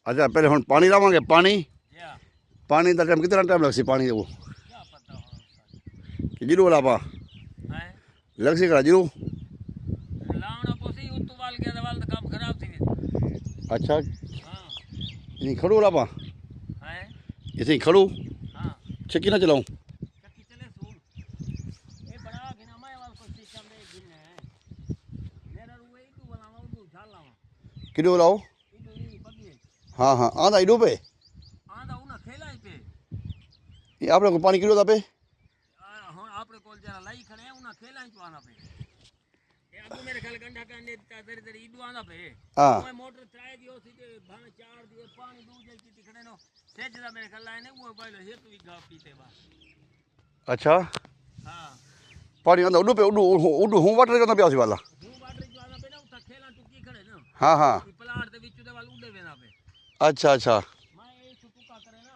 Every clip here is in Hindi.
अच्छा पहले हम पानी लावांगे पानी क्या पानी का टाइम कितना टाइम लगसी पानी वो क्या पता हो कि जीरो लापा है लगसी करा जीरो लावना पोसी उतु वाल के दवाल तो काम खराब थी वही अच्छा हाँ इतनी खड़ू लापा है इतनी खड़ू हाँ चक्की ना चलाऊं चक्की चले सून ये बड़ा गिना मैं वाल को सिस्टम दे गिन है मेरा रुए इतु बनावा उतु झाल लावा किलो लाओ इतु ई बगी हाँ हाँ आधा इडो पे आंदा उना खेला ही पे ये आप लोग को पानी किलो था पे हुन आपरे कोल जरा लाई खणे उना खेला ही आना पे ये अगु मेरे ख्याल गंडा का ने दरी दरी इडु आना पे हाँ मैं मोटर ट्राई दियो सीधे भाण चार दिए पानी दू जाई की खणे नो सेज दा मेरे ख्याल लाने वो बाइलो एक भी गा पीते बा अच्छा हां पानी आंदा उडो पे उडो उडो हूँ वाटर करना प्यासी वाला हूं वाटर जो आना पे ना उठा खेला टुकी खड़े ना हाँ हाँ ई प्लाट दे विच दे वाल उडे वेना पे अच्छा अच्छा मैं ए टुका करे ना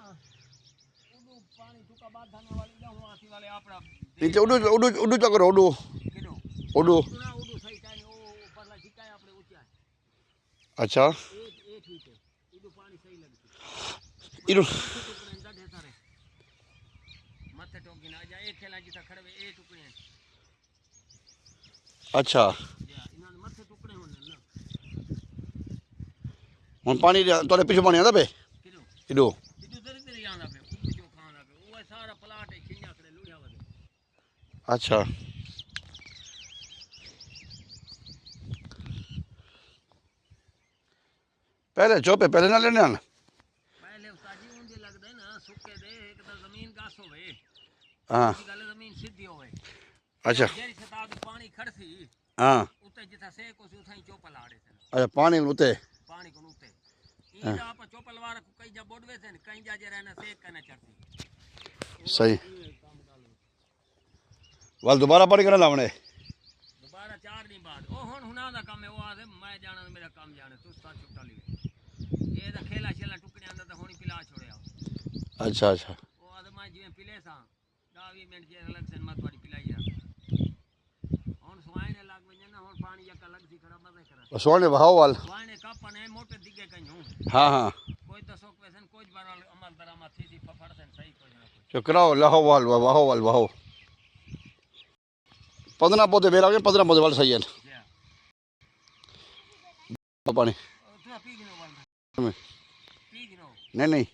उडू पानी टुका बाद धाना वाली जा हूं आसी वाले आपड़ा नीचे उडो उडो उडो चक्कर उडो किलो उडो ना उडू सही टाइम ओ परला छिकाय आपड़े ऊंचा अच्छा एक ही पे इडू पानी सही लगती इडो टुकड़े डढे सारे मथे टोकी ना जा एक खेला जिता खड़वे ए टुकड़े अच्छा या इना मथे टुकड़े होने ना हम पानी तोड़े पीछे पानी आंदा पे किलो इडो इडू तेरे तेरे आंदा पे उडू जो खाना पे वो सारा प्लाट है खिन्या करे लुढ़िया वदे अच्छा पहले चौपे पहले ना लेने आना पहले उस्ताद जी उंदे लगदे ना सुके दे एक तो जमीन घास होवे हाँ दूसरी गल जमीन सीधी होवे अच्छा जेरी सताद पानी खड़सी हाँ उते जिथा से को उठाई चोपल आड़े थे अच्छा पानी उते पानी को उते ई जा आप चोपल वार को कई जा बोडवे थे कई जा जे रहना से कने चढ़ती सही काम डालो वाल दोबारा पानी करना लावने दोबारा 4 दिन बाद ओ हुन हुना दा काम है वो आदे मैं जाना मेरा काम जाने तू सा छुट्टा ली ये दा खेला छेला टुकड़े आंदा तो हुनी पिला छोड़या अच्छा अच्छा ओ आदे मैं जिवे पिले सा 20 मिनट जे अलग से मत वाली पिलाई जा हुन सुवाइने लाग वने ना हुन पानी या अलग सी खड़ा मत करा सोने बहाव वाल सुवाइने कापने मोटे दिगे कन्यू हाँ हाँ कोई तो सोक वेसन कोई बार अमल दरामा थी फफड़सन सही कोई ना कोई जो कराओ लहो वाल बहाव वाल बहाव 15 पौधे बेला के 15 पौधे वाल सही है या पानी तू पी गिनो वाल नहीं पी गिनो नहीं